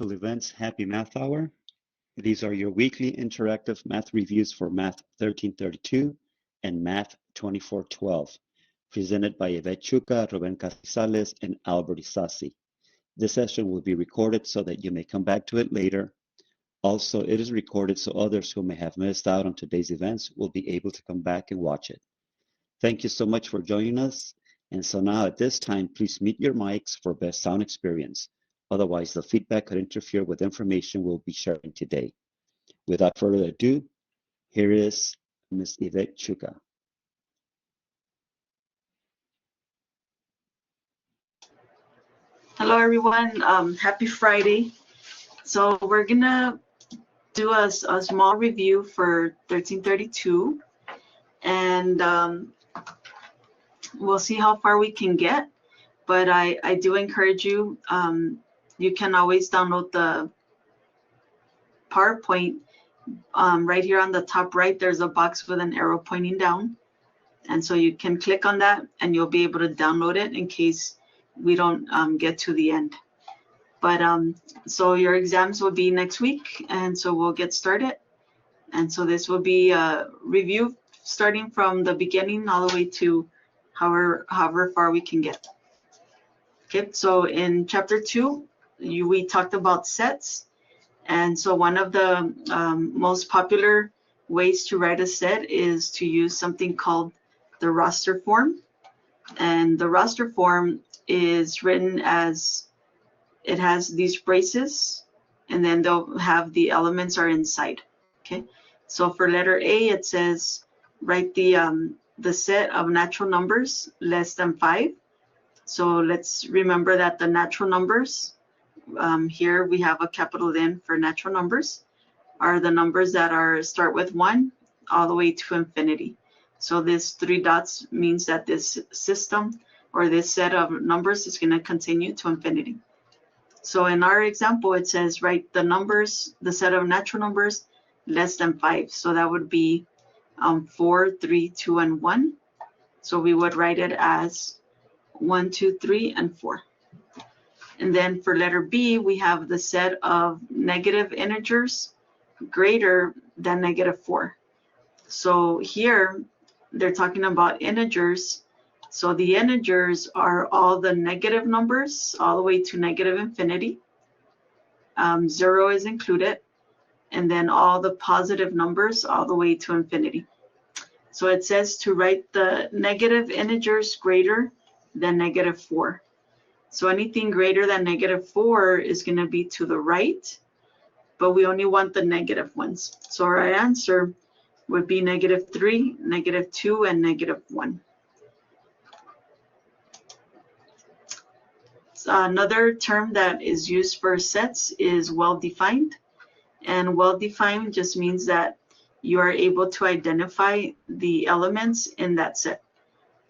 Events Happy Math Hour. These are your weekly interactive math reviews for Math 1332 and Math 2412, presented by Yvette Chuca, Ruben Casales, and Albert Isasi. This session will be recorded so that you may come back to it later. Also, it is recorded so others who may have missed out on today's events will be able to come back and watch it. Thank you so much for joining us. And so now at this time, please mute your mics for best sound experience. Otherwise, the feedback could interfere with information we'll be sharing today. Without further ado, here is Ms. Yvette Chuca. Hello, everyone. Happy Friday. So we're going to do a small review for 1332. And we'll see how far we can get. But I do encourage you, you can always download the PowerPoint. Right here on the top right, there's a box with an arrow pointing down. And so you can click on that and you'll be able to download it in case we don't get to the end. But so your exams will be next week, and so we'll get started. And so this will be a review starting from the beginning all the way to however far we can get. Okay, so in chapter 2, we talked about sets. And so one of the most popular ways to write a set is to use something called the roster form. And the roster form is written as, it has these braces, and then they'll have the elements are inside. Okay, so for letter A, it says write the set of natural numbers less than 5. So let's remember that the natural numbers, here we have a capital N for natural numbers, are the numbers that start with 1 all the way to infinity. So this 3 dots means that this system or this set of numbers is going to continue to infinity. So in our example, it says write the numbers, the set of natural numbers less than 5. So that would be 4, 3, 2, and 1. So we would write it as 1, 2, 3, and 4. And then for letter B, we have the set of negative integers greater than -4. So here they're talking about integers. So the integers are all the negative numbers all the way to -infinity. 0 is included. And then all the positive numbers all the way to infinity. So it says to write the negative integers greater than -4. So anything greater than -4 is going to be to the right, but we only want the negative ones. So our answer would be -3, -2, and -1. So another term that is used for sets is well-defined. And well-defined just means that you are able to identify the elements in that set.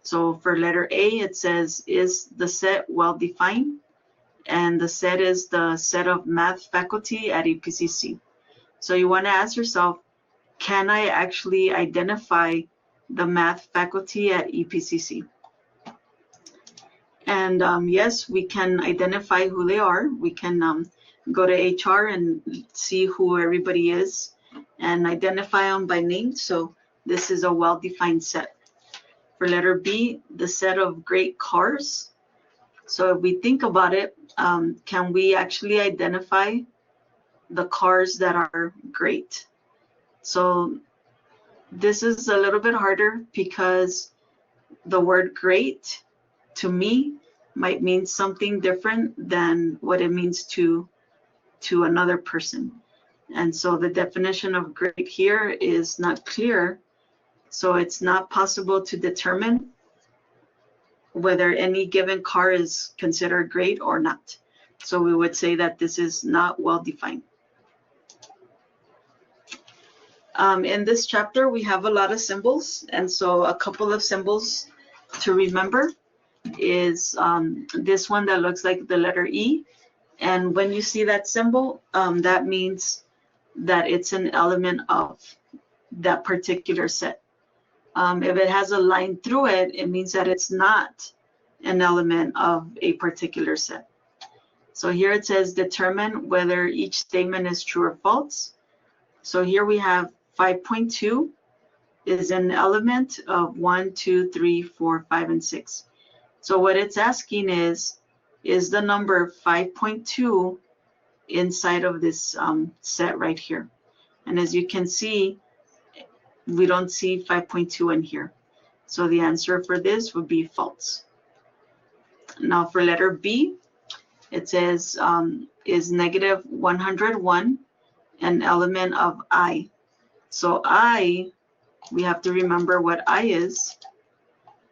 So for letter A, it says, is the set well-defined? And the set is the set of math faculty at EPCC. So you want to ask yourself, can I actually identify the math faculty at EPCC? And yes, we can identify who they are. We can go to HR and see who everybody is and identify them by name. So this is a well-defined set. For letter B, the set of great cars. So if we think about it, can we actually identify the cars that are great? So this is a little bit harder because the word great to me might mean something different than what it means to another person. And so the definition of great here is not clear. So it's not possible to determine whether any given car is considered great or not. So we would say that this is not well defined. In this chapter, we have a lot of symbols. And so a couple of symbols to remember is this one that looks like the letter E. And when you see that symbol, that means that it's an element of that particular set. If it has a line through it, it means that it's not an element of a particular set. So here it says determine whether each statement is true or false. So here we have 5.2 is an element of 1, 2, 3, 4, 5, and 6. So what it's asking is the number 5.2 inside of this set right here? And as you can see, we don't see 5.2 in here. So the answer for this would be false. Now for letter B, it says is negative 101 an element of I? So I, we have to remember what I is.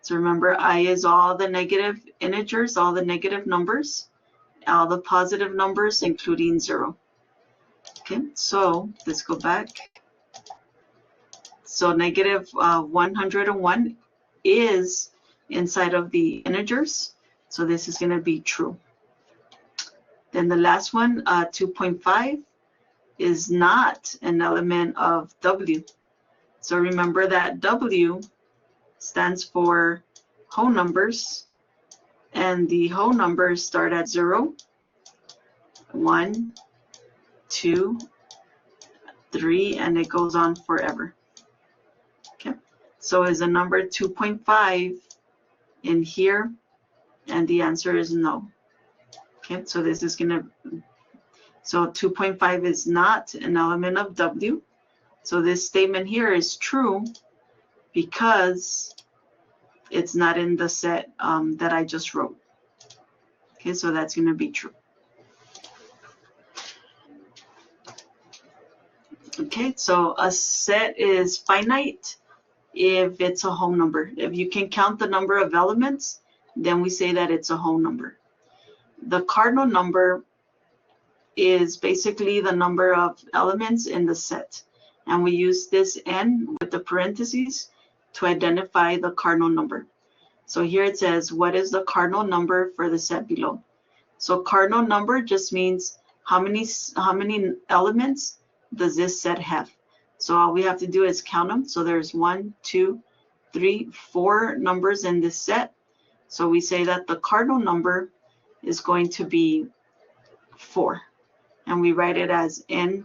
So remember, I is all the negative integers, all the negative numbers, all the positive numbers, including 0. Okay, so let's go back. So negative 101 is inside of the integers. So this is going to be true. Then the last one, 2.5, is not an element of W. So remember that W stands for whole numbers, and the whole numbers start at 0, 1, 2, 3, and it goes on forever. Okay, so is the number 2.5 in here? And the answer is no. Okay, so this is going to, so 2.5 is not an element of W. So this statement here is true because it's not in the set that I just wrote. Okay, so that's going to be true. Okay, so a set is finite if it's a whole number. If you can count the number of elements, then we say that it's a whole number. The cardinal number is basically the number of elements in the set. And we use this n with the parentheses to identify the cardinal number. So here it says, what is the cardinal number for the set below? So cardinal number just means how many elements does this set have? So all we have to do is count them. So there's 1, 2, 3, 4 numbers in this set. So we say that the cardinal number is going to be 4. And we write it as n,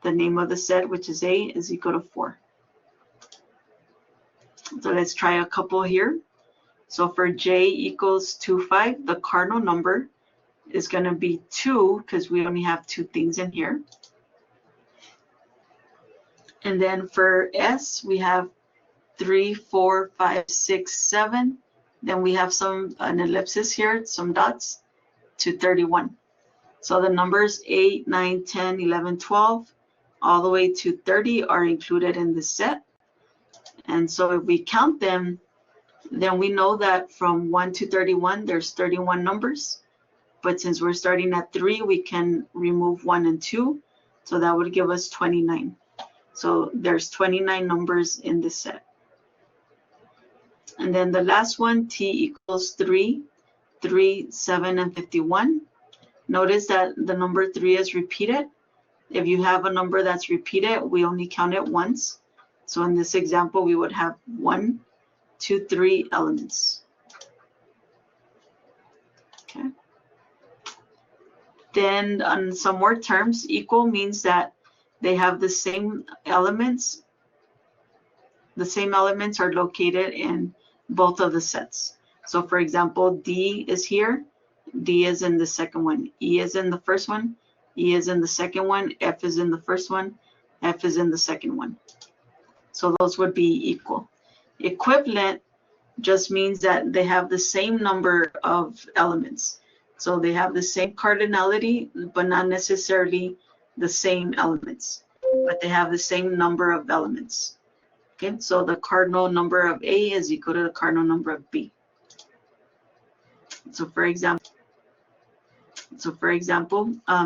the name of the set, which is A, is equal to 4. So let's try a couple here. So for J equals 2, 5, the cardinal number is going to be 2 because we only have 2 things in here. And then for S, we have 3, 4, 5, 6, 7. Then we have an ellipsis here, some dots, to 31. So the numbers 8, 9, 10, 11, 12, all the way to 30 are included in this set. And so if we count them, then we know that from 1 to 31, there's 31 numbers. But since we're starting at 3, we can remove 1 and 2. So that would give us 29. So there's 29 numbers in this set. And then the last one, T equals 3, 3, 7, and 51. Notice that the number 3 is repeated. If you have a number that's repeated, we only count it once. So in this example, we would have 1, 2, 3 elements. Okay. Then on some more terms, equal means that they have the same elements. The same elements are located in both of the sets. So for example, D is here, D is in the second one, E is in the first one, E is in the second one, F is in the first one, F is in the second one. So those would be equal. Equivalent just means that they have the same number of elements. So they have the same cardinality, but not necessarily the same elements, but they have the same number of elements. Okay, so the cardinal number of A is equal to the cardinal number of B. So for example,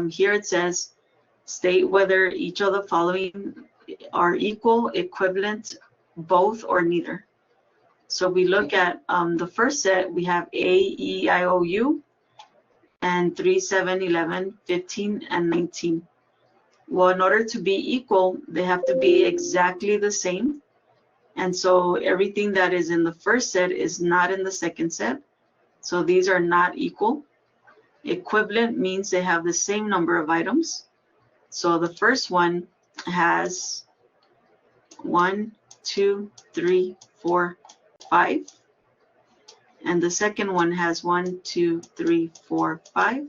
here it says, state whether each of the following are equal, equivalent, both, or neither. So we look at the first set, we have A, E, I, O, U, and 3, 7, 11, 15, and 19. Well, in order to be equal, they have to be exactly the same. And so everything that is in the first set is not in the second set. So these are not equal. Equivalent means they have the same number of items. So the first one has 1, 2, 3, 4, 5. And the second one has 1, 2, 3, 4, 5.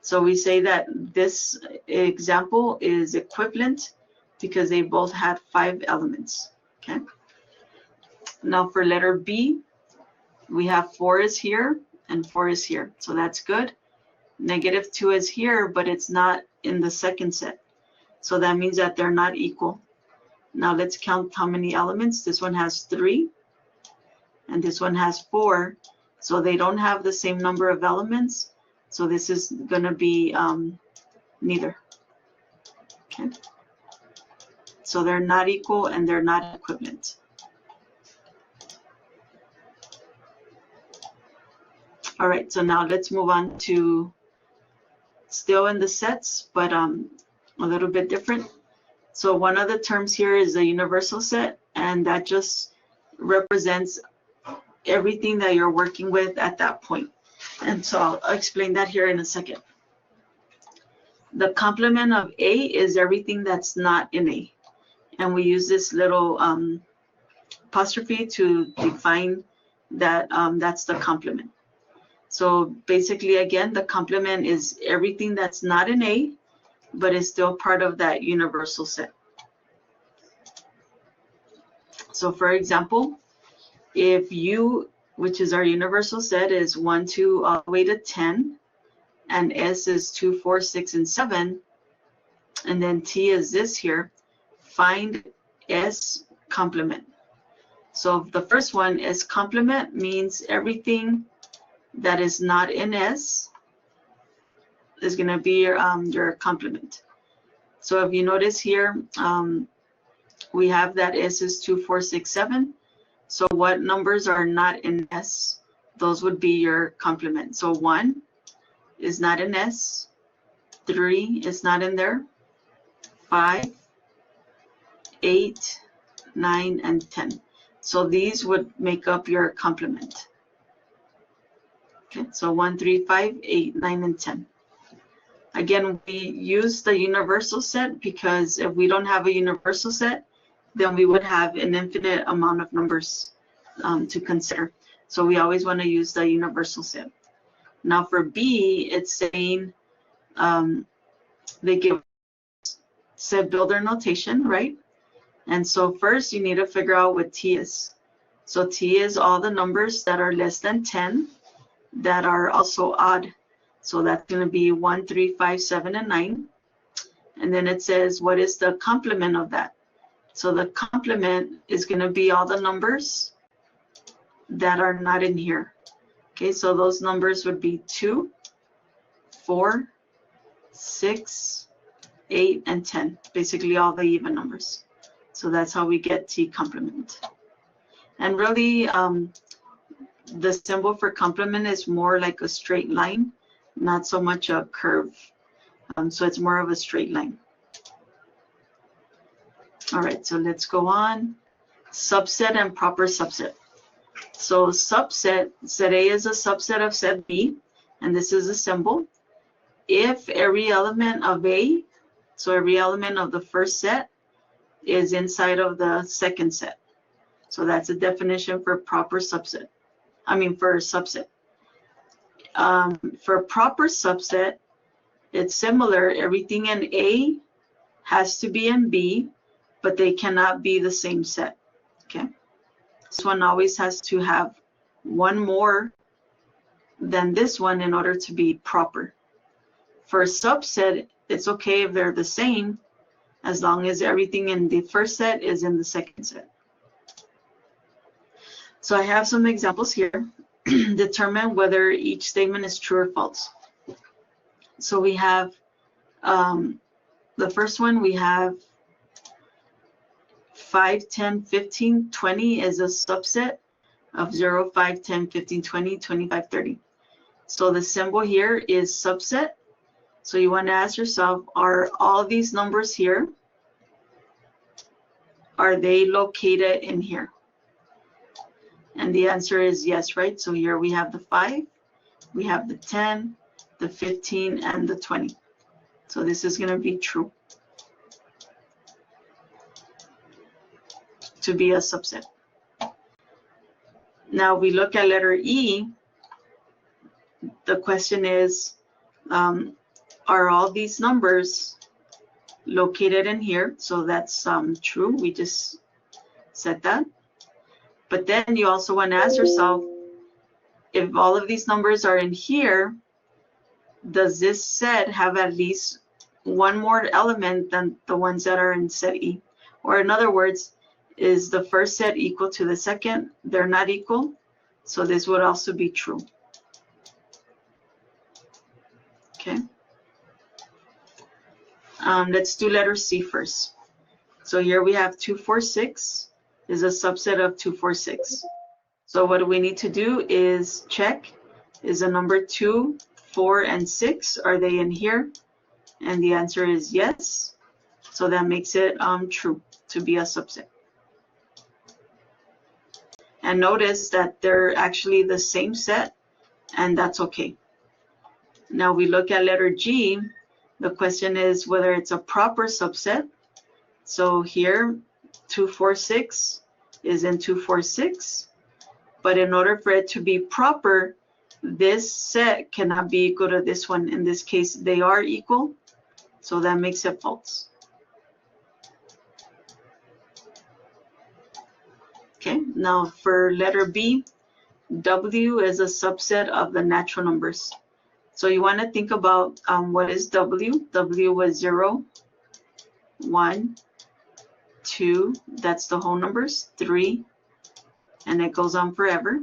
So we say that this example is equivalent because they both had 5 elements. Okay. Now for letter B, we have 4 is here and 4 is here. So that's good. -2 is here, but it's not in the second set. So that means that they're not equal. Now let's count how many elements. This one has 3 and this one has 4. So they don't have the same number of elements. So this is going to be neither. Okay. So they're not equal and they're not equivalent. All right, so now let's move on to still in the sets, but a little bit different. So one of the terms here is a universal set, and that just represents everything that you're working with at that point. And so I'll explain that here in a second. The complement of A is everything that's not in A. And we use this little apostrophe to define that that's the complement. So basically, again, the complement is everything that's not in A, but is still part of that universal set. So for example, if U, which is our universal set, is 1, 2, all the way to 10, and S is 2, 4, 6, and 7, and then T is this here, find S complement. So the first one is complement means everything that is not in S is going to be your complement. So if you notice here, we have that S is 2, 4, 6, 7. So what numbers are not in S? Those would be your complement. So 1 is not in S. 3 is not in there. 5, 8, 9, and 10. So these would make up your complement. Okay, so 1, 3, 5, 8, 9, and 10. Again, we use the universal set because if we don't have a universal set, then we would have an infinite amount of numbers to consider. So we always want to use the universal set. Now for B, it's saying they give set builder notation, right? And so first you need to figure out what T is. So T is all the numbers that are less than 10 that are also odd. So that's going to be 1, 3, 5, 7, and 9. And then it says, what is the complement of that? So the complement is going to be all the numbers that are not in here. Okay, so those numbers would be 2, 4, 6, 8, and 10. Basically all the even numbers. So that's how we get T complement. And really, the symbol for complement is more like a straight line, not so much a curve. So it's more of a straight line. All right, so let's go on. Subset and proper subset. So subset, set A is a subset of set B, and this is a symbol. If every element of A, so every element of the first set, is inside of the second set. So that's a definition for proper subset. I mean for subset. For proper subset, it's similar. Everything in A has to be in B, but they cannot be the same set. Okay. This one always has to have one more than this one in order to be proper. For a subset, it's okay if they're the same as long as everything in the first set is in the second set. So I have some examples here. Determine whether each statement is true or false. So we have the first one, we have 5, 10, 15, 20 is a subset of 0, 5, 10, 15, 20, 25, 30. So the symbol here is subset. So you want to ask yourself, are all these numbers here, are they located in here? And the answer is yes, right? So here we have the 5, we have the 10, the 15, and the 20. So this is going to be true to be a subset. Now we look at letter E. The question is, are all these numbers located in here? So that's true. We just said that. But then you also want to ask yourself, if all of these numbers are in here, does this set have at least one more element than the ones that are in set E? Or in other words, is the first set equal to the second? They're not equal, so this would also be true. Okay. Let's do letter C first. So here we have 246 is a subset of 246. So what we need to do is check, is the number 2, 4, and 6, are they in here? And the answer is yes. So that makes it true to be a subset. And notice that they're actually the same set, and that's okay. Now we look at letter G. The question is whether it's a proper subset. So here, 246 is in 246. But in order for it to be proper, this set cannot be equal to this one. In this case, they are equal. So that makes it false. Okay, now for letter B, W is a subset of the natural numbers. So you want to think about what is W. W was 0, 1, 2, that's the whole numbers, 3, and it goes on forever.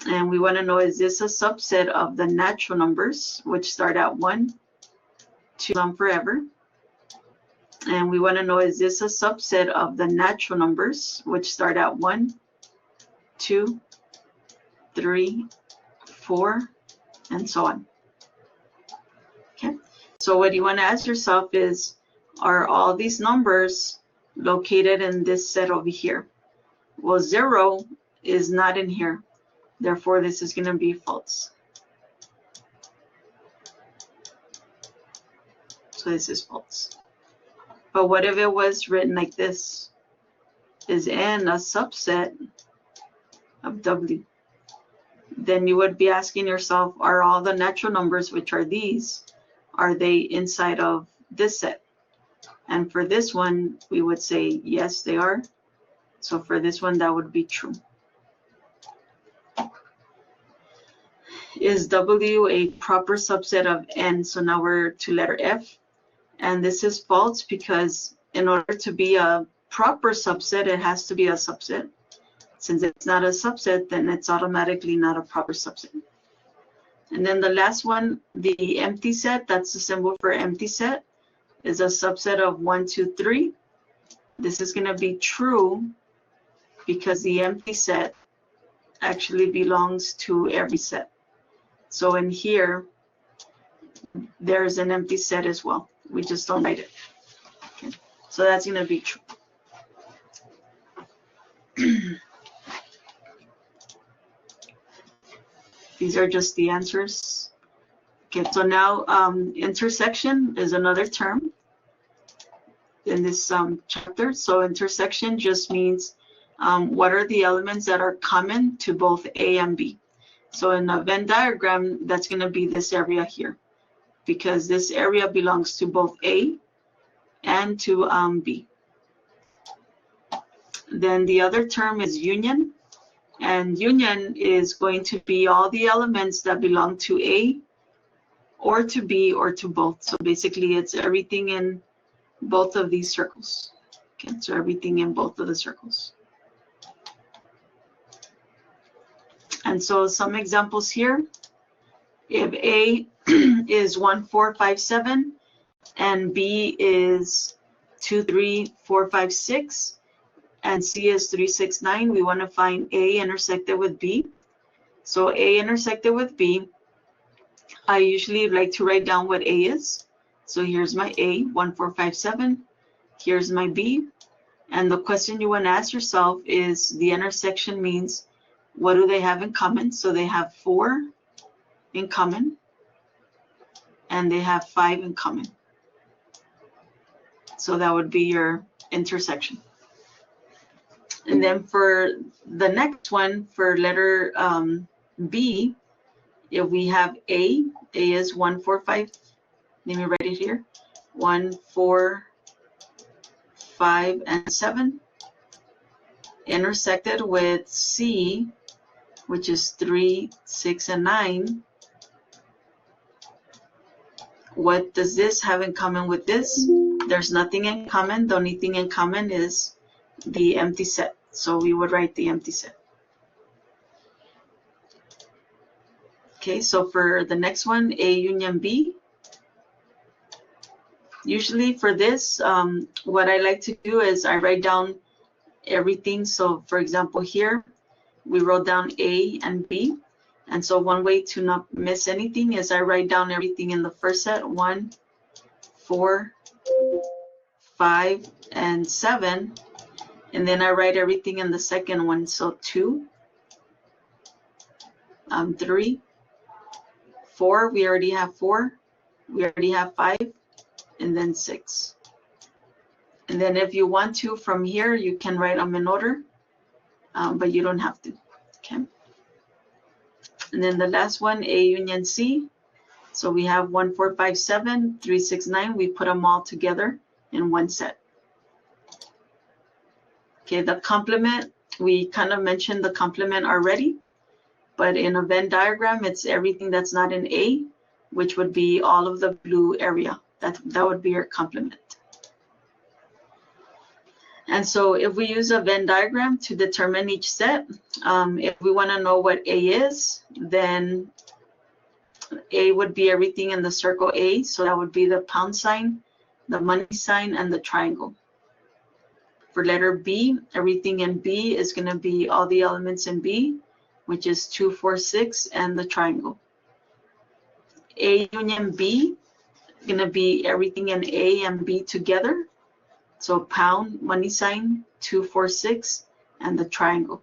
And we want to know, is this a subset of the natural numbers, which start at 1, 2, on forever? And we want to know, is this a subset of the natural numbers, which start at 1, 2, 3, 4, and so on. Okay, so what you want to ask yourself is, are all these numbers located in this set over here? Well, 0 is not in here. Therefore, this is going to be false. So this is false. But what if it was written like this? Is N a subset of W? Then you would be asking yourself, are all the natural numbers, which are these, are they inside of this set? And for this one, we would say, yes, they are. So for this one, that would be true. Is W a proper subset of N? So now we're to letter F. And this is false because in order to be a proper subset, it has to be a subset. Since it's not a subset, then it's automatically not a proper subset. And then the last one, the empty set, that's the symbol for empty set, is a subset of 1, 2, 3. This is going to be true because the empty set actually belongs to every set. So in here, there's an empty set as well. We just don't write it. Okay. So that's going to be true. These are just the answers. Okay, so now intersection is another term in this chapter. So intersection just means what are the elements that are common to both A and B. So in a Venn diagram, that's going to be this area here, because this area belongs to both A and to B. Then the other term is union, and union is going to be all the elements that belong to A or to B or to both. So basically it's everything in both of these circles. Okay, so everything in both of the circles. And so some examples here. If A is 1, 4, 5, 7 and B is 2, 3, 4, 5, 6 and C is 3, 6, 9, we want to find A intersected with B. So A intersected with B, I usually like to write down what A is. So here's my A, 1, 4, 5, 7. Here's my B. And the question you want to ask yourself is, the intersection means what do they have in common? So they have 4 in common. and they have 5 in common. So that would be your intersection. And then for the next one, for letter B, if we have A is 1, 4, 5. Let me write it here. 1, 4, 5, and 7. Intersected with C, which is 3, 6, and 9. What does this have in common with this? There's nothing in common. The only thing in common is the empty set. So we would write the empty set. Okay, so for the next one, A union B. Usually for this, what I like to do is I write down everything. So for example, here we wrote down A and B. And so one way to not miss anything is I write down everything in the first set, 1, 4, 5, and 7. And then I write everything in the second one. So 2, 3, 4, we already have 4. We already have 5, and then 6. And then if you want to, from here, you can write them in order, but you don't have to, okay? And then the last one, A union C. So we have 1, 4, 5, 7, 3, 6, 9. We put them all together in one set. Okay, the complement, we kind of mentioned the complement already, but in a Venn diagram, it's everything that's not in A, which would be all of the blue area. That would be your complement. And so if we use a Venn diagram to determine each set, if we want to know what A is, then A would be everything in the circle A. So that would be the pound sign, the money sign, and the triangle. For letter B, everything in B is going to be all the elements in B, which is 2, 4, 6, and the triangle. A union B is going to be everything in A and B together. So pound, money sign, 2, 4, 6, and the triangle.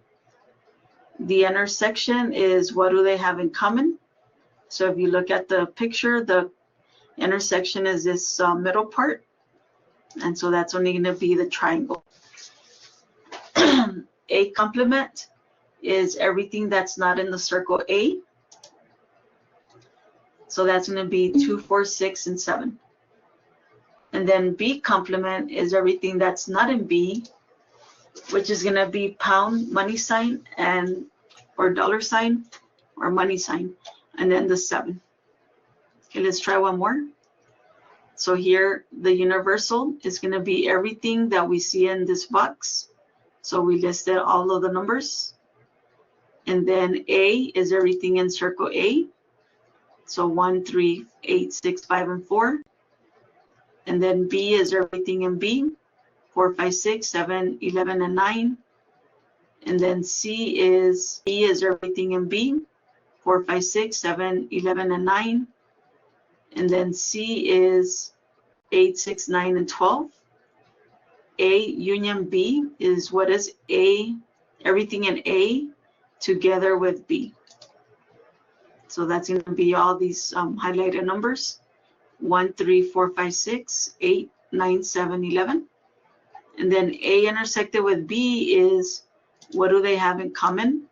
The intersection is what do they have in common? So if you look at the picture, the intersection is this middle part. And so that's only going to be the triangle. A complement is everything that's not in the circle A. So that's going to be 2, 4, 6, and 7. And then B complement is everything that's not in B, which is going to be pound, money sign, and or dollar sign, or money sign, and then the 7. Okay, let's try one more. So here, the universal is going to be everything that we see in this box. So we listed all of the numbers. And then A is everything in circle A. So 1, 3, 8, 6, 5, and 4. And then B is everything in B, 4, 5, 6, 7, 11, and 9. And then B is everything in B, 4, 5, 6, 7, 11, and 9. And then C is 8, 6, 9, and 12. A union B is what is A, everything in A together with B. So that's going to be all these highlighted numbers. 1, 3, 4, 5, 6, 8, 9, 7, 11. And then A intersected with B is what do they have in common?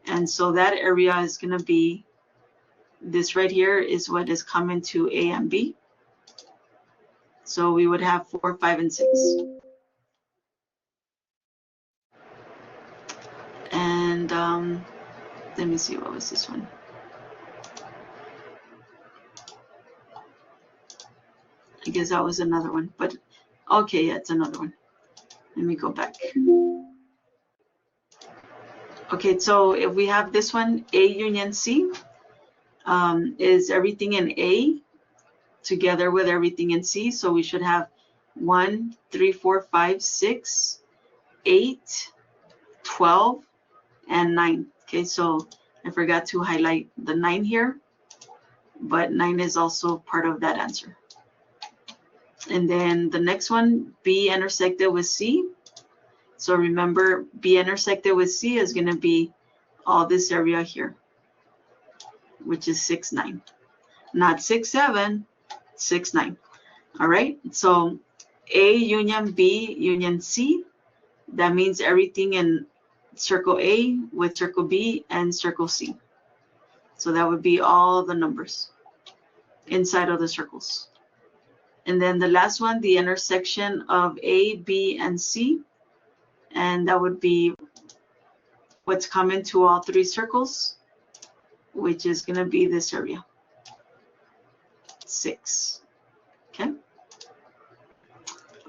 And so that area is going to be this right here is what is common to A and B. So we would have 4, 5, and 6. And let me see, what was this one? I guess that was another one, but okay, yeah, it's another one. Let me go back. Okay, so if we have this one, A union C is everything in A together with everything in C. So we should have 1, 3, 4, 5, 6, 8, 12, and 9. Okay, so I forgot to highlight the 9 here, but 9 is also part of that answer. And then the next one, B intersected with C. So remember, B intersected with C is going to be all this area here, which is 6, 9. not 6, 7, 6, 9. All right, so A union B union C, that means everything in circle A with circle B and circle C. So that would be all the numbers inside of the circles. And then the last one, the intersection of A, B, and C. And that would be what's common to all three circles, which is going to be this area, 6. Okay.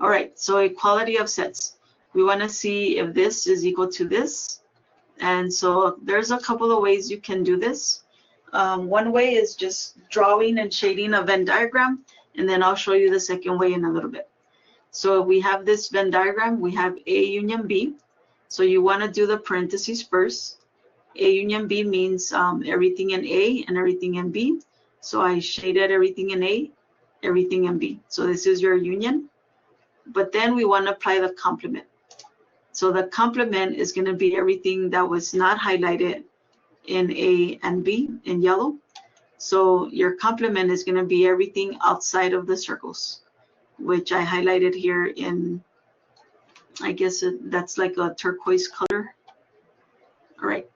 All right, so equality of sets. We want to see if this is equal to this. And so there's a couple of ways you can do this. One way is just drawing and shading a Venn diagram, and then I'll show you the second way in a little bit. So we have this Venn diagram, we have A union B. So you want to do the parentheses first. A union B means everything in A and everything in B. So I shaded everything in A, everything in B. So this is your union. But then we want to apply the complement. So the complement is going to be everything that was not highlighted in A and B in yellow. So your complement is going to be everything outside of the circles, which I highlighted here in, I guess that's like a turquoise color. All right.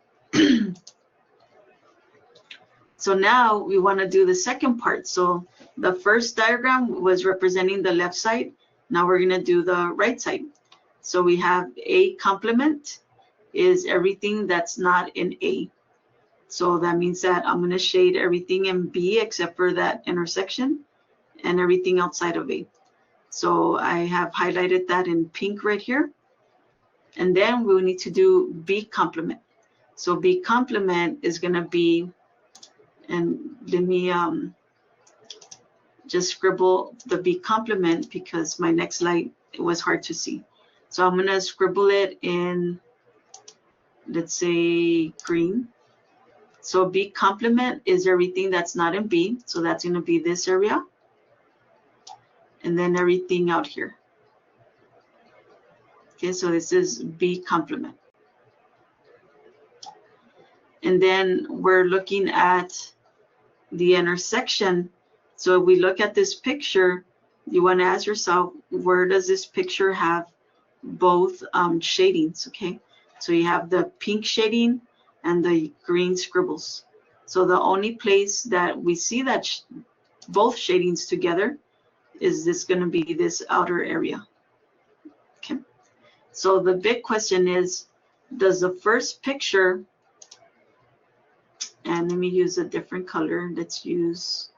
So now we want to do the second part. So the first diagram was representing the left side. Now we're going to do the right side. So we have A complement is everything that's not in A. So that means that I'm going to shade everything in B except for that intersection and everything outside of A. So I have highlighted that in pink right here. And then we'll need to do B complement. So B complement is going to be, and let me just scribble the B complement because my next slide, it was hard to see. So I'm going to scribble it in, let's say, green. So B complement is everything that's not in B. So that's going to be this area. And then everything out here. Okay, so this is B complement. And then we're looking at the intersection. So if we look at this picture, you want to ask yourself, where does this picture have both shadings? Okay, so you have the pink shading and the green scribbles. So the only place that we see that both shadings together is this going to be this outer area. Okay, so the big question is, does the first picture, and let me use a different color, let's use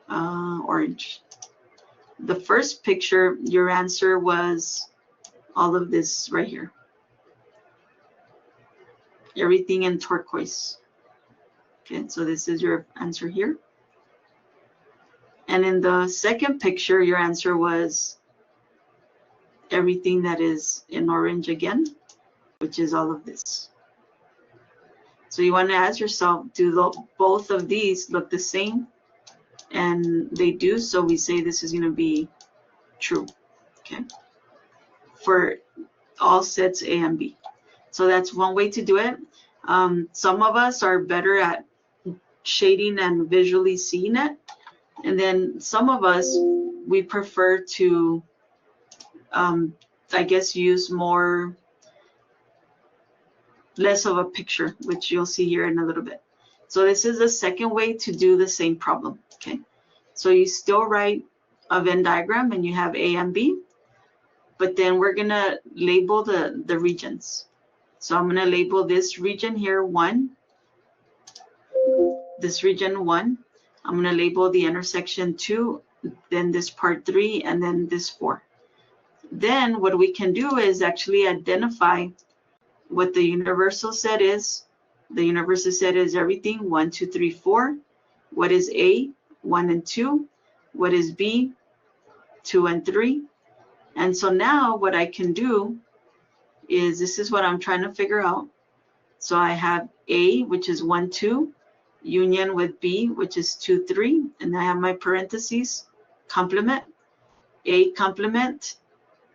orange. The first picture, your answer was all of this right here. Everything in turquoise. Okay, so this is your answer here. And in the second picture, your answer was everything that is in orange again, which is all of this. So you want to ask yourself, do both of these look the same? And they do, so we say this is going to be true, okay, for all sets A and B. So that's one way to do it. Some of us are better at shading and visually seeing it. And then some of us, we prefer to, I guess, use less of a picture, which you'll see here in a little bit. So this is the second way to do the same problem, okay? So you still write a Venn diagram and you have A and B, but then we're gonna label the regions. So I'm gonna label this region here 1, this region 1. I'm gonna label the intersection 2, then this part 3, and then this 4. Then what we can do is actually identify what the universal set is. The universal set is everything 1, 2, 3, 4. What is A? 1 and 2. What is B? 2 and 3. And so now what I can do is, this is what I'm trying to figure out. So I have A, which is 1, 2, union with B, which is 2, 3, and I have my parentheses, complement. A complement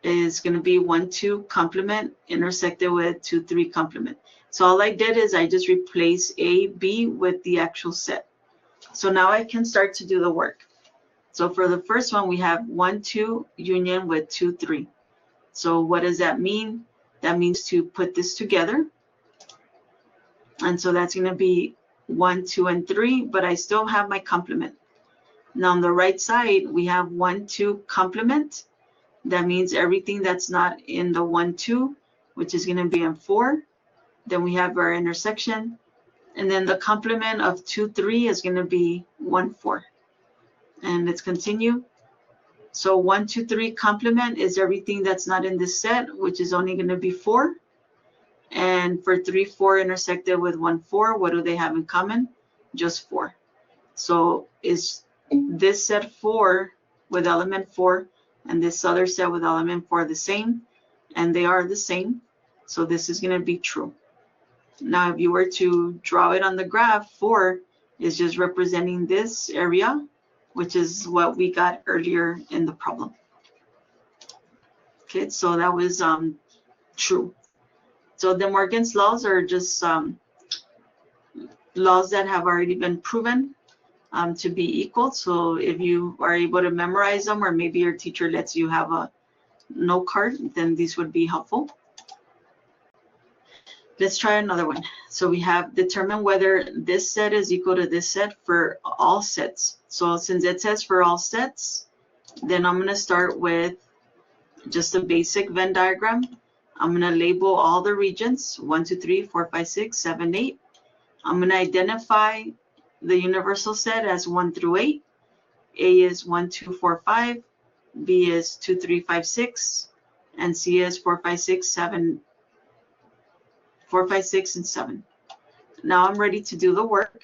is going to be 1, 2 complement intersected with 2, 3 complement. So all I did is I just replaced A, B with the actual set. So now I can start to do the work. So for the first one, we have 1, 2 union with 2, 3. So what does that mean? That means to put this together. And so that's going to be 1, 2, and 3, but I still have my complement. Now on the right side, we have 1, 2 complement. That means everything that's not in the 1, 2, which is going to be in 4. Then we have our intersection. And then the complement of 2, 3 is going to be 1, 4. And let's continue. So 1, 2, 3 complement is everything that's not in this set, which is only going to be 4. And for 3, 4 intersected with 1, 4, what do they have in common? Just 4. So is this set 4 with element 4 and this other set with element 4 the same? And they are the same. So this is going to be true. Now, if you were to draw it on the graph, 4 is just representing this area, which is what we got earlier in the problem. Okay, so that was true. So De Morgan's laws are just laws that have already been proven to be equal. So if you are able to memorize them, or maybe your teacher lets you have a note card, then these would be helpful. Let's try another one. So we have determine whether this set is equal to this set for all sets. So since it says for all sets, then I'm going to start with just a basic Venn diagram. I'm going to label all the regions, 1, 2, 3, 4, 5, 6, 7, 8. I'm going to identify the universal set as 1 through 8. A is 1, 2, 4, 5. B is 2, 3, 5, 6. And C is 4, 5, 6, 7. 4, 5, 6, and 7. Now I'm ready to do the work.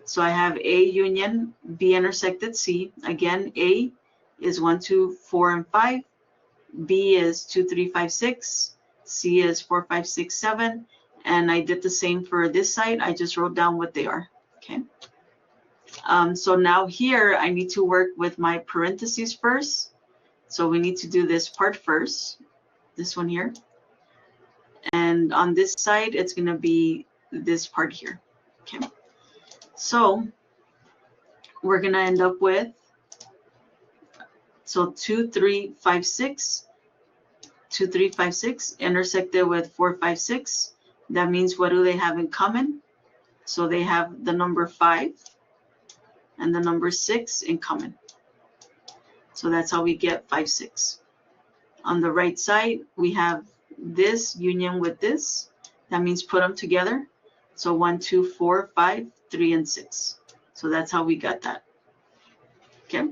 So I have A union B intersected C. Again, A is 1, 2, 4, and 5. B is 2, 3, 5, 6. C is 4, 5, 6, 7. And I did the same for this side. I just wrote down what they are. Okay. So now here I need to work with my parentheses first. So we need to do this part first. This one here. And on this side, it's going to be this part here. Okay. So we're going to end up with, so 2, 3, 5, 6, 2, 3, 5, 6 intersected with 4, 5, 6. That means what do they have in common? So they have the number 5 and the number 6 in common. So that's how we get 5, 6. On the right side, we have this union with this. That means put them together. So 1, 2, 4, 5, 3, and 6. So that's how we got that. Okay.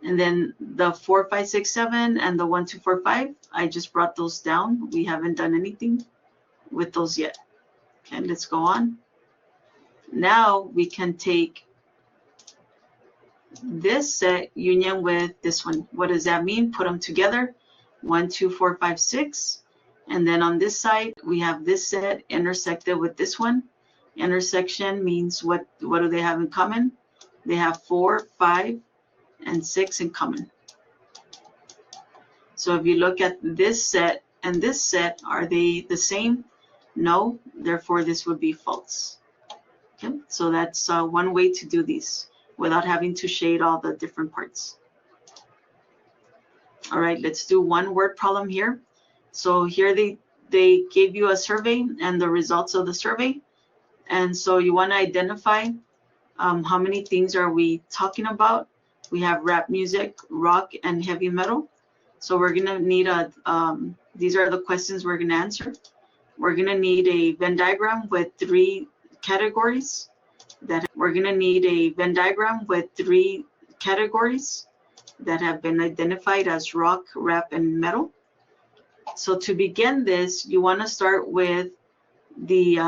And then the 4, 5, 6, 7 and the 1, 2, 4, 5, I just brought those down. We haven't done anything with those yet. Okay, let's go on. Now we can take this set union with this one. What does that mean? Put them together. 1, 2, 4, 5, 6. And then on this side, we have this set intersected with this one. Intersection means what do they have in common? They have 4, 5, and 6 in common. So if you look at this set and this set, are they the same? No, therefore this would be false. Okay, so that's one way to do these without having to shade all the different parts. All right, let's do one word problem here. So here they gave you a survey and the results of the survey. And so you want to identify how many things are we talking about. We have rap music, rock, and heavy metal. So we're going to need these are the questions we're going to answer. We're going to need a Venn diagram with 3 categories. We're going to need a Venn diagram with 3 categories that have been identified as rock, rap, and metal. So to begin this, you want to start with the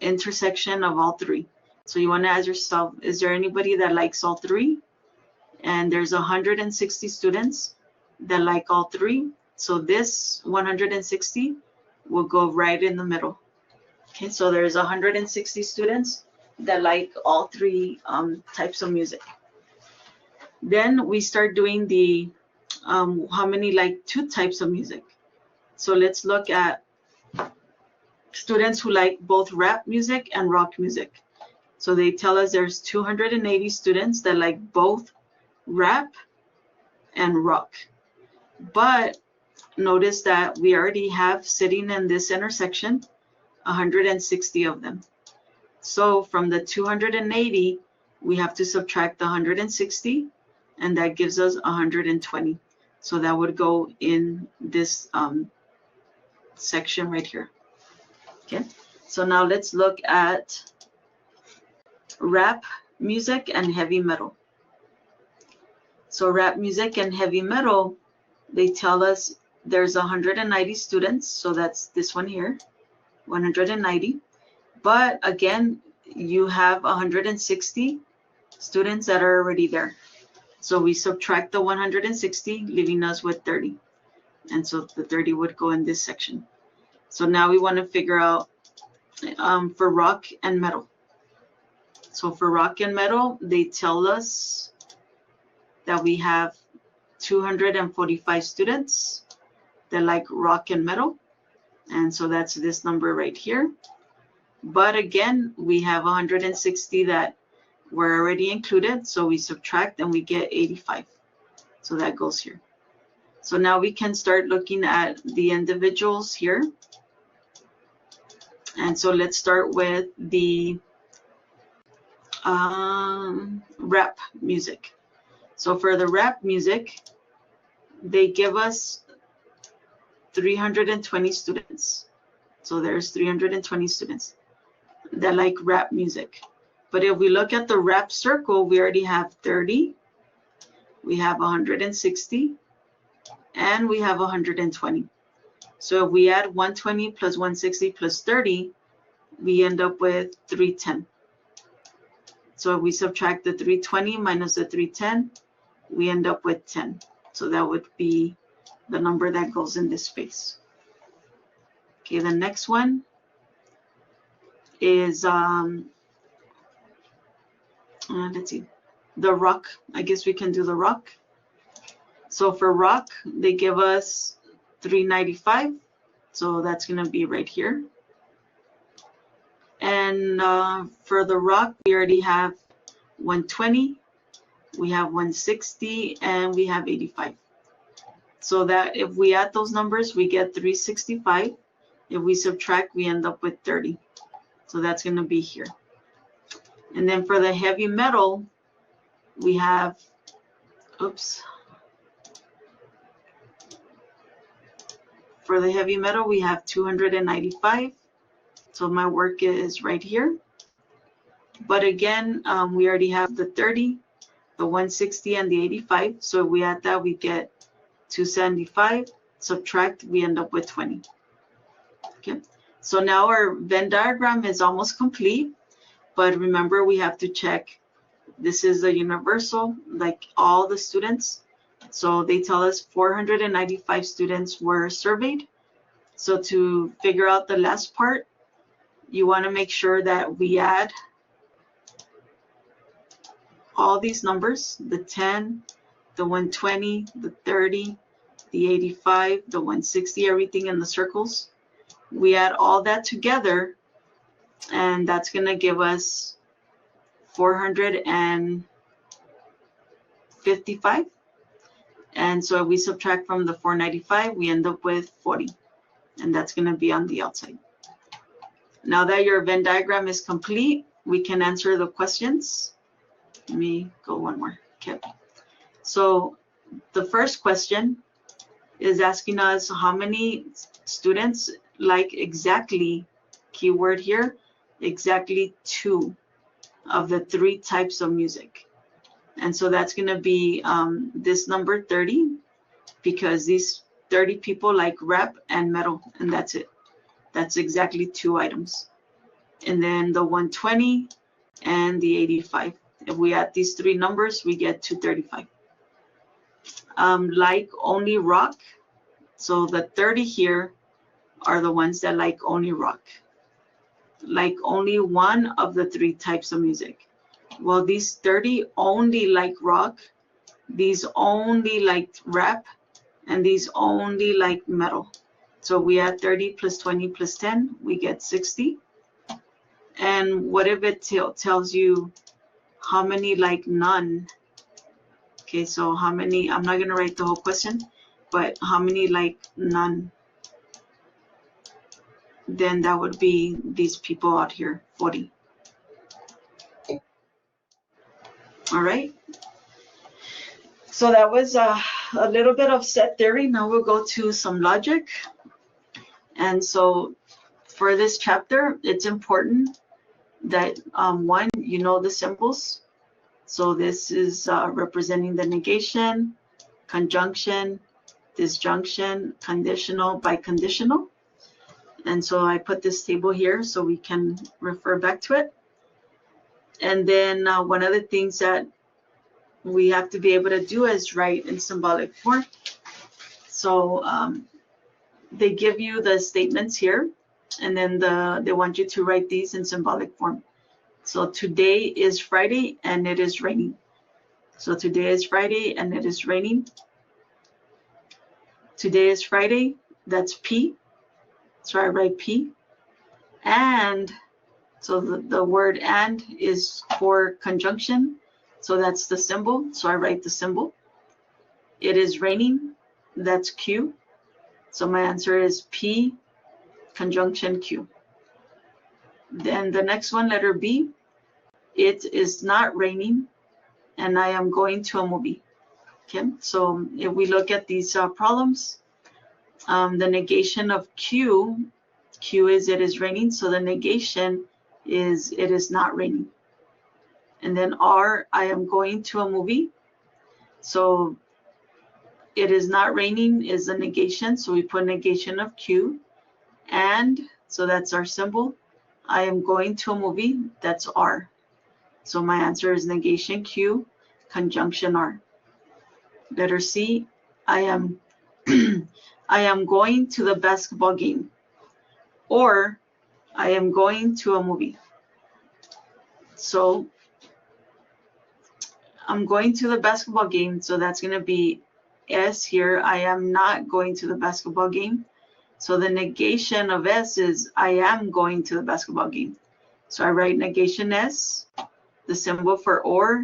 intersection of all 3. So you want to ask yourself, is there anybody that likes all 3? And there's 160 students that like all 3. So this 160 will go right in the middle. Okay, so there's 160 students that like all 3 types of music. Then we start doing the how many like 2 types of music. So let's look at students who like both rap music and rock music. So they tell us there's 280 students that like both rap and rock. But notice that we already have sitting in this intersection 160 of them. So from the 280, we have to subtract the 160, and that gives us 120. So that would go in this section right here. Okay, so now let's look at rap music and heavy metal. So rap music and heavy metal, they tell us there's 190 students, so that's this one here, 190. But again, you have 160 students that are already there. So we subtract the 160, leaving us with 30. And so the 30 would go in this section. So now we want to figure out for rock and metal. So for rock and metal, they tell us that we have 245 students that like rock and metal. And so that's this number right here. But again, we have 160 that were already included. So we subtract and we get 85. So that goes here. So now we can start looking at the individuals here. And so let's start with the rap music. So for the rap music, they give us 320 students. So there's 320 students that like rap music. But if we look at the rap circle, we already have 30, we have 160, and we have 120. So if we add 120 plus 160 plus 30, we end up with 310. So if we subtract the 320 minus the 310, we end up with 10. So that would be the number that goes in this space. Okay, the next one is, let's see, the rock. I guess we can do the rock. So for rock, they give us 395. So that's going to be right here. And for the rock, we already have 120, we have 160, and we have 85. So that if we add those numbers, we get 365. If we subtract, we end up with 30. So that's going to be here. And then for the heavy metal, we have, for the heavy metal, we have 295. So my work is right here. But again, we already have the 30, the 160, and the 85. So if we add that, we get 275. Subtract, we end up with 20. Okay. So now our Venn diagram is almost complete. But remember, we have to check. This is a universal, like all the students. So they tell us 495 students were surveyed. So to figure out the last part, you want to make sure that we add all these numbers, the 10, the 120, the 30, the 85, the 160, everything in the circles. We add all that together, and that's going to give us 455. And so if we subtract from the 495, we end up with 40. And that's going to be on the outside. Now that your Venn diagram is complete, we can answer the questions. Let me go one more. Okay. So the first question is asking us how many students like exactly, keyword here, exactly 2 of the 3 types of music. And so that's going to be this number 30, because these 30 people like rap and metal, and that's it. That's exactly 2 items. And then the 120 and the 85. If we add these 3 numbers, we get 235. Like only rock. So the 30 here are the ones that like only rock. Like only one of the 3 types of music. Well, these 30 only like rock. These only like rap. And these only like metal. So we add 30 plus 20 plus 10, we get 60. And what if it tells you how many like none? Okay, so how many, I'm not gonna write the whole question, but how many like none? Then that would be these people out here, 40. All right. So that was a little bit of set theory. Now we'll go to some logic. And so for this chapter, it's important that one, you know the symbols. So this is representing the negation, conjunction, disjunction, conditional, biconditional. And so I put this table here so we can refer back to it. And then one of the things that we have to be able to do is write in symbolic form. So they give you the statements here, and then they want you to write these in symbolic form. So today is Friday and it is raining. So today is Friday and it is raining. Today is Friday, that's P. So I write P. And so the word and is for conjunction. So that's the symbol. So I write the symbol. It is raining, that's Q. So my answer is P conjunction Q. Then the next one, letter B, it is not raining and I am going to a movie. Okay, so if we look at these problems, the negation of Q is it is raining, so the negation is it is not raining. And then R, I am going to a movie. So it is not raining is the negation, so we put negation of Q. And so that's our symbol. I am going to a movie, that's R. So my answer is negation Q, conjunction R. Letter C, I am I am going to the basketball game, or I am going to a movie. So I'm going to the basketball game, so that's going to be S here. I am not going to the basketball game. So the negation of S is I am going to the basketball game. So I write negation S, the symbol for or,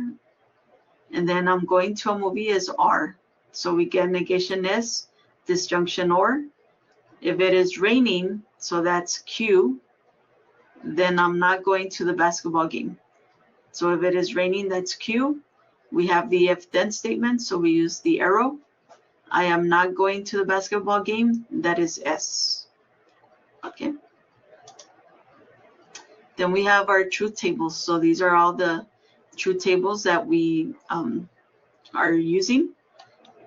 and then I'm going to a movie is R. So we get negation S, disjunction or. If it is raining, so that's Q, then I'm not going to the basketball game. So if it is raining, that's Q. We have the if then statement, so we use the arrow. I am not going to the basketball game, that is S. Okay. Then we have our truth tables. So these are all the truth tables that we are using.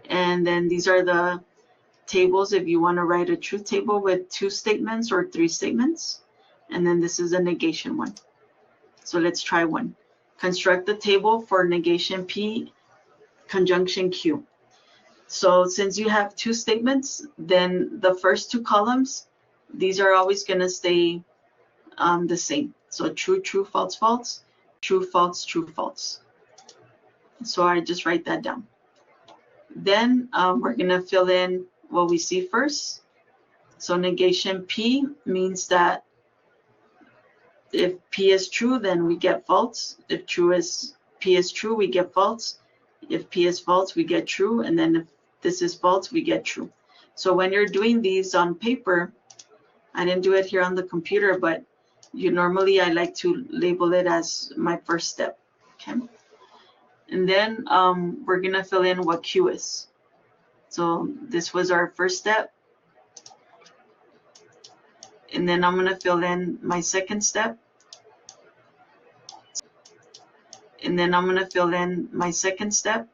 And then these are the tables if you want to write a truth table with 2 statements or 3 statements. And then this is a negation one. So let's try one. Construct the table for negation P, conjunction Q. So since you have 2 statements, then the first 2 columns, these are always going to stay the same. So true, true, false, false, true, false, true, false. So I just write that down. Then we're going to fill in what we see first. So negation P means that if P is true, then we get false. If P is true, we get false. If P is false, we get true. And then if this is false, we get true. So when you're doing these on paper, I didn't do it here on the computer, but normally I like to label it as my first step. Okay. And then we're going to fill in what Q is. So this was our first step. And then I'm going to fill in my second step. And then I'm going to fill in my second step.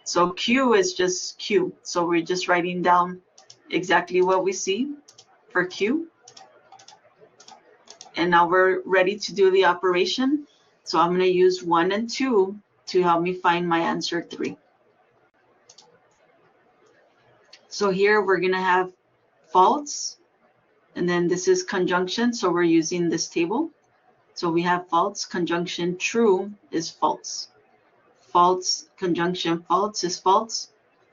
So Q is just Q. So we're just writing down exactly what we see for Q. And now we're ready to do the operation. So I'm going to use 1 and 2 to help me find my answer 3. So here we're going to have false. And then this is conjunction. So we're using this table. So we have false, conjunction true is false. False, conjunction false is false.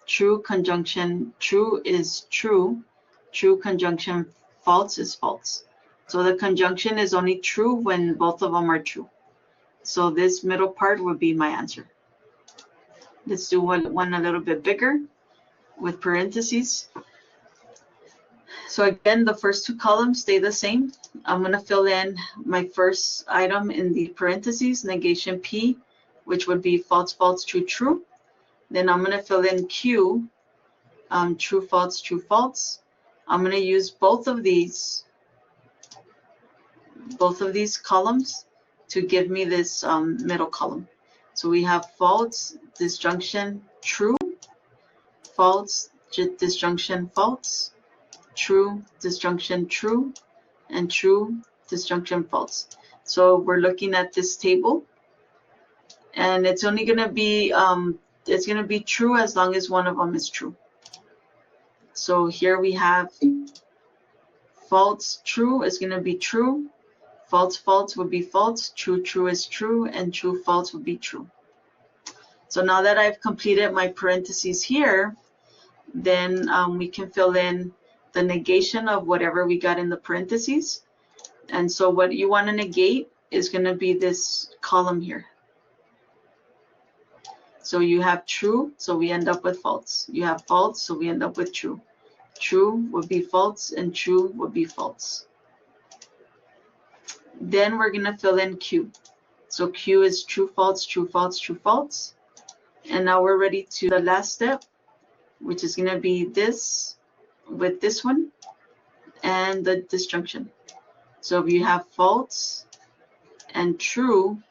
True, conjunction true is true. True, conjunction false is false. So the conjunction is only true when both of them are true. So this middle part would be my answer. Let's do one a little bit bigger with parentheses. So again, the first two columns stay the same. I'm going to fill in my first item in the parentheses, negation P, which would be false, false, true, true. Then I'm going to fill in Q, true, false, true, false. I'm going to use both of these columns to give me this middle column. So we have false, disjunction, true, false, disjunction, false, true, disjunction, true, and true, disjunction, false. So we're looking at this table, and it's only going to be true as long as one of them is true. So here we have false, true is going to be true, false, false would be false, true, true is true, and true, false would be true. So now that I've completed my parentheses here, then we can fill in the negation of whatever we got in the parentheses. And so what you want to negate is going to be this column here. So you have true, so we end up with false. You have false, so we end up with true. True would be false, and true would be false. Then we're going to fill in Q. So Q is true, false, true, false, true, false. And now we're ready to the last step, which is going to be this with this one and the disjunction. So if you have false and true,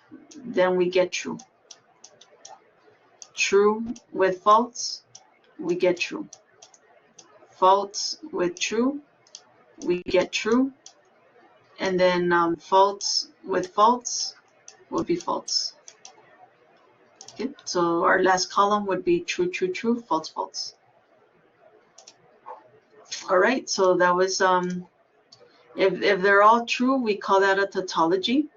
then we get true. True with false, we get true. False with true, we get true. And then false with false will be false. Okay, so our last column would be true, true, true, false, false. All right, so that was, if they're all true, we call that a tautology.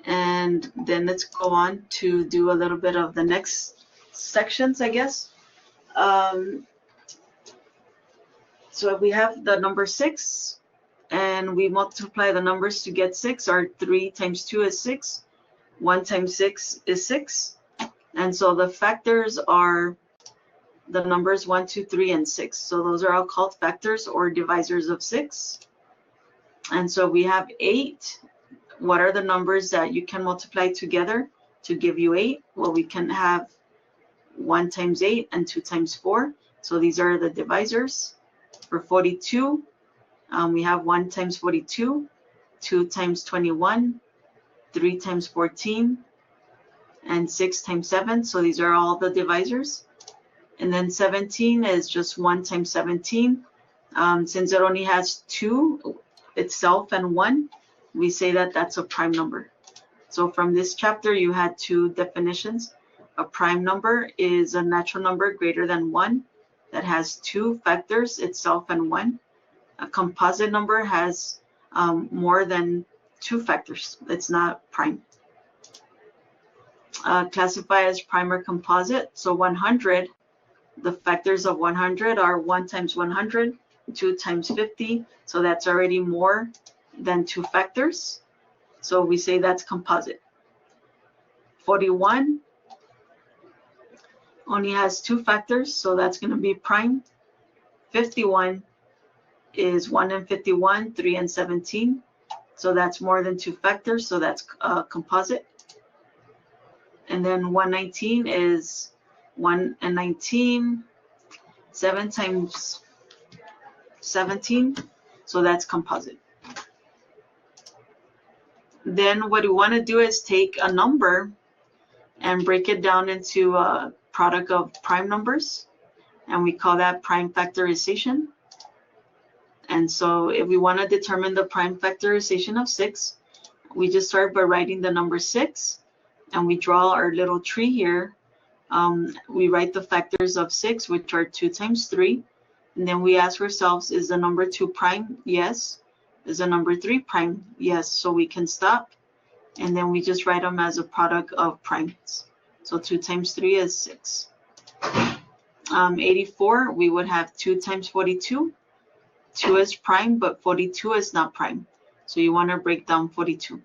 And then let's go on to do a little bit of the next sections, I guess. So if we have the number 6, and we multiply the numbers to get 6, or 3 times 2 is 6, 1 times 6 is 6. And so the factors are the numbers 1, 2, 3, and 6. So those are all called factors or divisors of 6. And so we have 8. What are the numbers that you can multiply together to give you 8? Well, we can have 1 times 8 and 2 times 4. So these are the divisors. For 42, we have 1 times 42, 2 times 21, 3 times 14, and 6 times 7. So these are all the divisors. And then 17 is just 1 times 17. Since it only has 2 itself and 1, we say that that's a prime number. So from this chapter, you had 2 definitions. A prime number is a natural number greater than 1 that has 2 factors, itself and 1. A composite number has more than 2 factors. It's not prime. Classify as prime or composite. So 100, the factors of 100 are 1 times 100, 2 times 50. So that's already more than 2 factors. So we say that's composite. 41 only has 2 factors, so that's going to be prime. 51 is 1 and 51, 3 and 17. So that's more than 2 factors, so that's composite. And then 119 is 1 and 19, 7 times 17, so that's composite. Then what we want to do is take a number and break it down into a product of prime numbers, and we call that prime factorization. And so if we want to determine the prime factorization of 6, we just start by writing the number 6, and we draw our little tree here. We write the factors of 6, which are 2 times 3, and then we ask ourselves, is the number 2 prime? Yes. Is the number 3 prime? Yes. So we can stop, and then we just write them as a product of primes. So 2 times 3 is 6. 84, we would have 2 times 42. 2 is prime, but 42 is not prime. So you want to break down 42.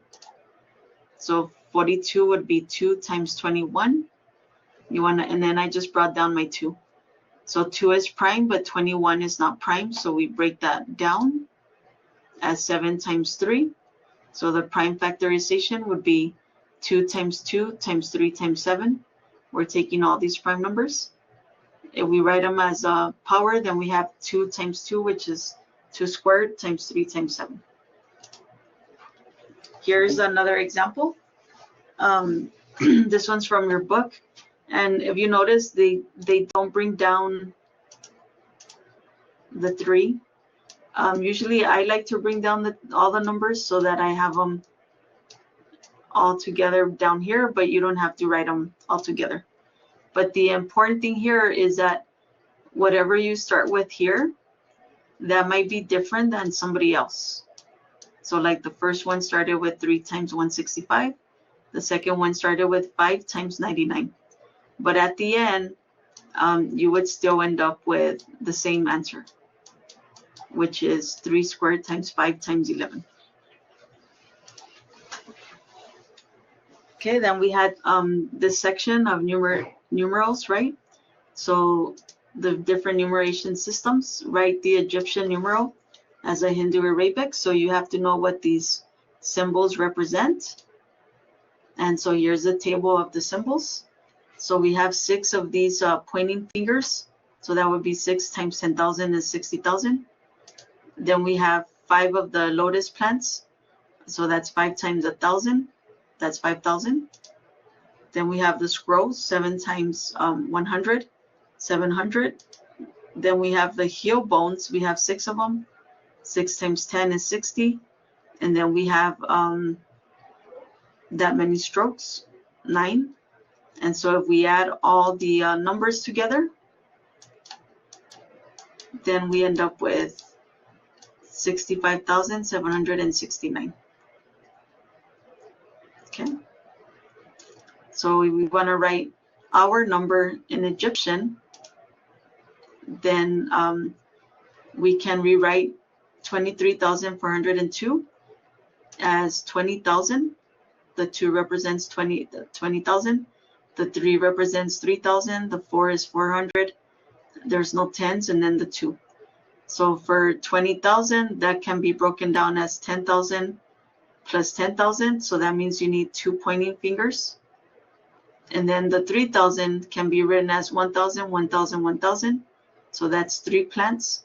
So 42 would be 2 times 21. You want to, and then I just brought down my 2. So 2 is prime, but 21 is not prime. So we break that down as 7 times 3. So the prime factorization would be 2 times 2 times 3 times 7. We're taking all these prime numbers. If we write them as a power, then we have 2 times 2, which is 2 squared times 3 times 7. Here's another example. This one's from your book. And if you notice, they don't bring down the 3. Usually I like to bring down all the numbers so that I have them all together down here, but you don't have to write them all together. But the important thing here is that whatever you start with here, that might be different than somebody else. So like the first one started with 3 times 165. The second one started with 5 times 99. But at the end, you would still end up with the same answer, which is 3 squared times 5 times 11. Okay, then we had this section of numerals, right? So the different numeration systems, write the Egyptian numeral as a Hindu Arabic. So you have to know what these symbols represent. And so here's a table of the symbols. So we have 6 of these pointing fingers. So that would be 6 times 10,000 is 60,000. Then we have 5 of the lotus plants. So that's 5 times 1,000. That's 5,000. Then we have the scrolls, 7 times 100, 700. Then we have the heel bones. We have 6 of them. 6 times 10 is 60. And then we have that many strokes, 9. And so if we add all the numbers together, then we end up with 65,769. Okay. So we want to write our number in Egyptian, then we can rewrite 23,402 as 20,000. The 2 represents 20,000. The 3 represents 3,000. The 4 is 400. There's no tens, and then the 2. So for 20,000, that can be broken down as 10,000 plus 10,000. So that means you need 2 pointing fingers. And then the 3,000 can be written as 1,000, 1,000, 1,000. So that's 3 plants.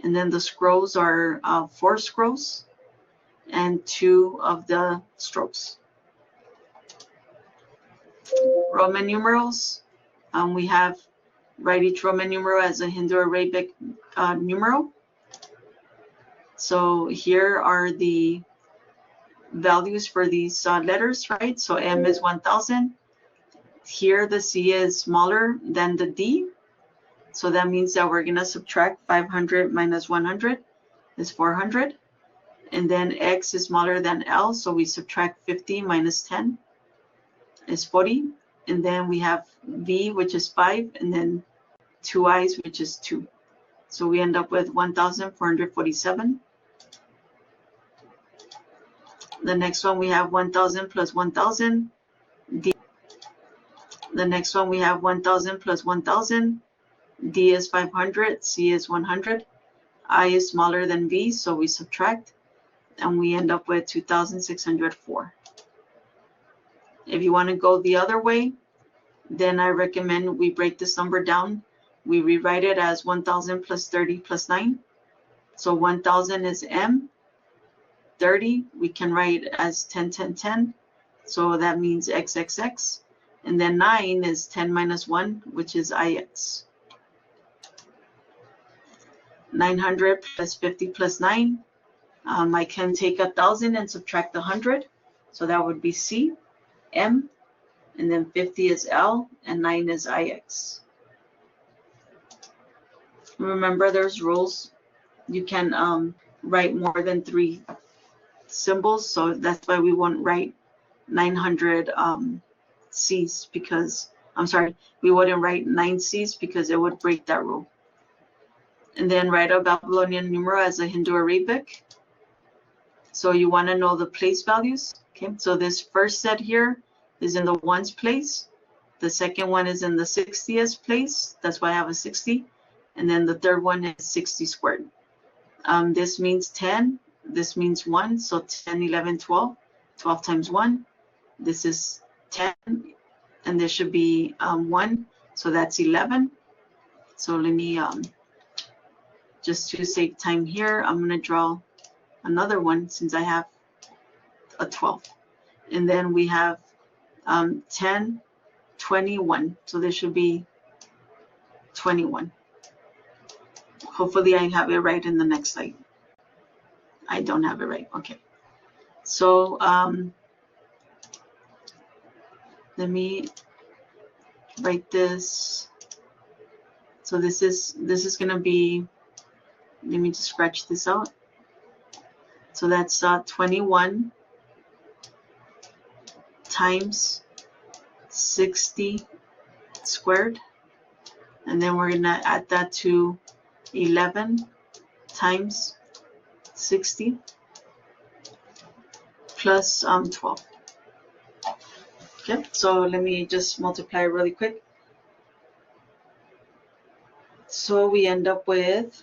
And then the scrolls are 4 scrolls and 2 of the strokes. Roman numerals, we have write each Roman numeral as a Hindu Arabic numeral. So here are the values for these letters, right? So M is 1,000. Here the C is smaller than the D. So that means that we're going to subtract 500 minus 100 is 400. And then X is smaller than L. So we subtract 50 minus 10 is 40. And then we have V, which is 5. And then 2 I's, which is 2. So we end up with 1,447. The next one we have 1,000 plus 1,000. D. The next one we have 1,000 plus 1,000. D is 500. C is 100. I is smaller than V, so we subtract. And we end up with 2,604. If you want to go the other way, then I recommend we break this number down. We rewrite it as 1,000 plus 30 plus 9. So 1,000 is M. 30 we can write as 10, 10, 10. So that means XXX. And then 9 is 10 minus 1, which is IX. 900 plus 50 plus 9. I can take 1,000 and subtract 100. So that would be C, M, and then 50 is L, and 9 is IX. Remember, there's rules. You can write more than 3 symbols, so that's why we won't write 900 C's because, I'm sorry, we wouldn't write 9 C's because it would break that rule. And then write a Babylonian numeral as a Hindu Arabic. So you want to know the place values. Okay, so this first set here is in the ones place. The second one is in the 60th place. That's why I have a 60. And then the third one is 60 squared. This means 10. This means 1. So 10, 11, 12. 12 times 1. This is 10. And this should be 1. So that's 11. So let me, just to save time here, I'm going to draw another one since I have a 12. And then we have 10, 21. So this should be 21. Hopefully I have it right in the next slide. I don't have it right. Okay. So let me write this. So this is going to be, let me just scratch this out. So that's 21 times 60 squared. And then we're going to add that to 11 times 60 plus 12. Okay, so let me just multiply really quick. So we end up with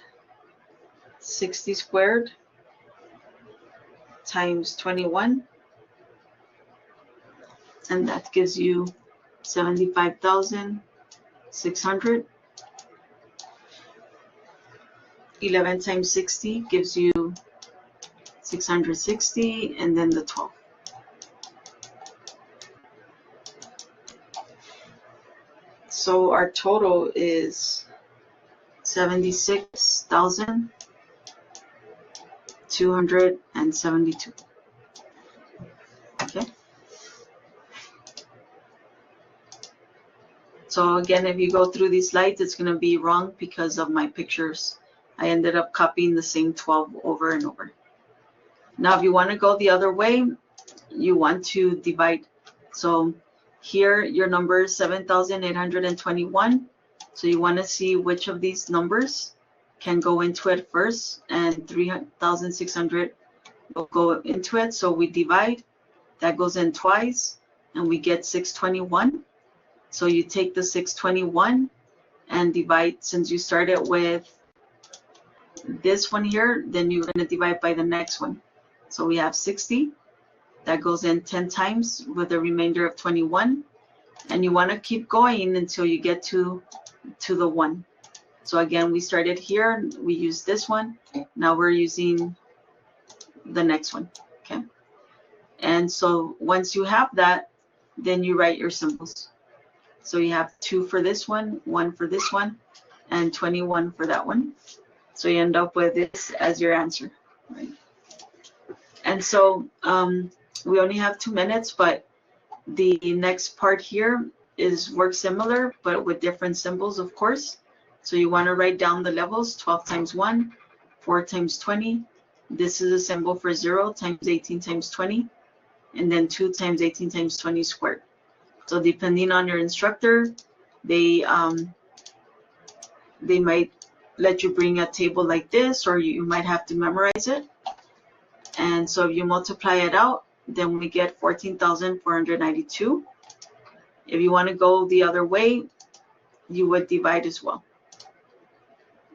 60 squared times 21, and that gives you 75,600. 11 times 60 gives you 660, and then the 12. So our total is 76,272. Okay. So again, if you go through these slides, it's going to be wrong because of my pictures. I ended up copying the same 12 over and over. Now, if you want to go the other way, you want to divide. So here, your number is 7,821. So you want to see which of these numbers can go into it first, and 3,600 will go into it. So we divide. That goes in twice, and we get 621. So you take the 621 and divide. Since you started with this one here, then you're going to divide by the next one. So we have 60. That goes in 10 times with a remainder of 21. And you want to keep going until you get to the 1. So again, we started here. We used this one. Now we're using the next one. Okay. And so once you have that, then you write your symbols. So you have 2 for this one, 1 for this one, and 21 for that one. So you end up with this as your answer, right? And so we only have 2 minutes, but the next part here is work similar, but with different symbols, of course. So you want to write down the levels: 12 times 1, 4 times 20. This is a symbol for 0 times 18 times 20, and then 2 times 18 times 20 squared. So depending on your instructor, they might let you bring a table like this, or you might have to memorize it. And so if you multiply it out, then we get 14,492. If you want to go the other way, you would divide as well.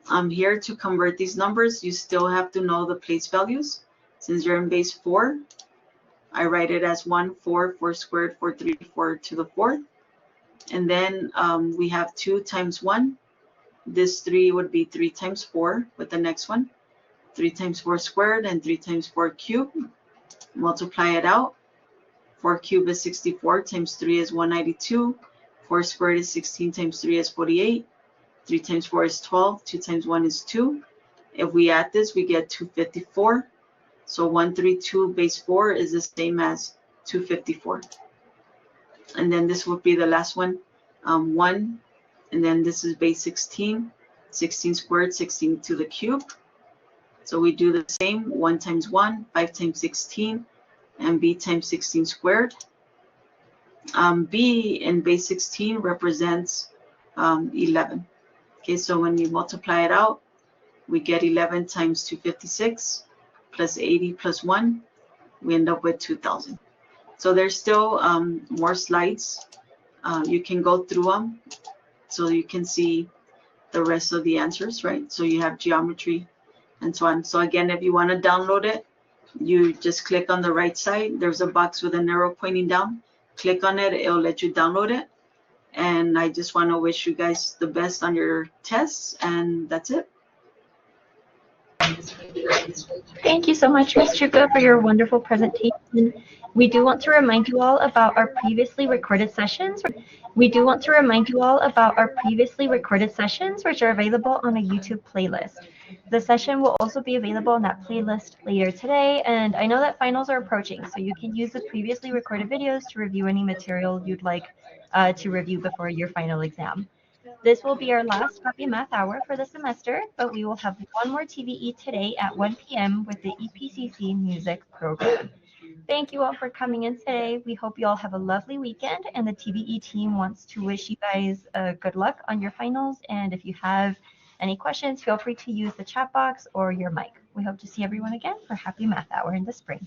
I'm here to convert these numbers. You still have to know the place values. Since you're in base 4, I write it as 1, 4, 4 squared, 4, 3, 4 to the 4th. And then we have 2 times 1. This 3 would be 3 times 4 with the next one. 3 times 4 squared and 3 times 4 cubed. Multiply it out. 4 cubed is 64 times 3 is 192. 4 squared is 16 times 3 is 48. 3 times 4 is 12. 2 times 1 is 2. If we add this, we get 254. So 132 base 4 is the same as 254. And then this would be the last one, 1. And then this is base 16. 16 squared, 16 to the cube. So we do the same, 1 times 1, 5 times 16, and b times 16 squared. B in base 16 represents 11. Okay, so when you multiply it out, we get 11 times 256 plus 80 plus 1, we end up with 2,000. So there's still more slides. You can go through them so you can see the rest of the answers, right? So you have geometry and so on. So again, if you want to download it, you just click on the right side. There's a box with an arrow pointing down. Click on it, it'll let you download it. And I just want to wish you guys the best on your tests, and that's it. Thank you so much, Ms. Chuka, for your wonderful presentation. We do want to remind you all about our previously recorded sessions. Which are available on a YouTube playlist. The session will also be available on that playlist later today, and I know that finals are approaching, so you can use the previously recorded videos to review any material you'd like to review before your final exam. This will be our last Happy Math Hour for the semester, but we will have one more TVE today at 1 p.m. with the EPCC Music Program. Thank you all for coming in today. We hope you all have a lovely weekend, and the TVE team wants to wish you guys good luck on your finals. And if you have any questions, feel free to use the chat box or your mic. We hope to see everyone again for Happy Math Hour in the spring.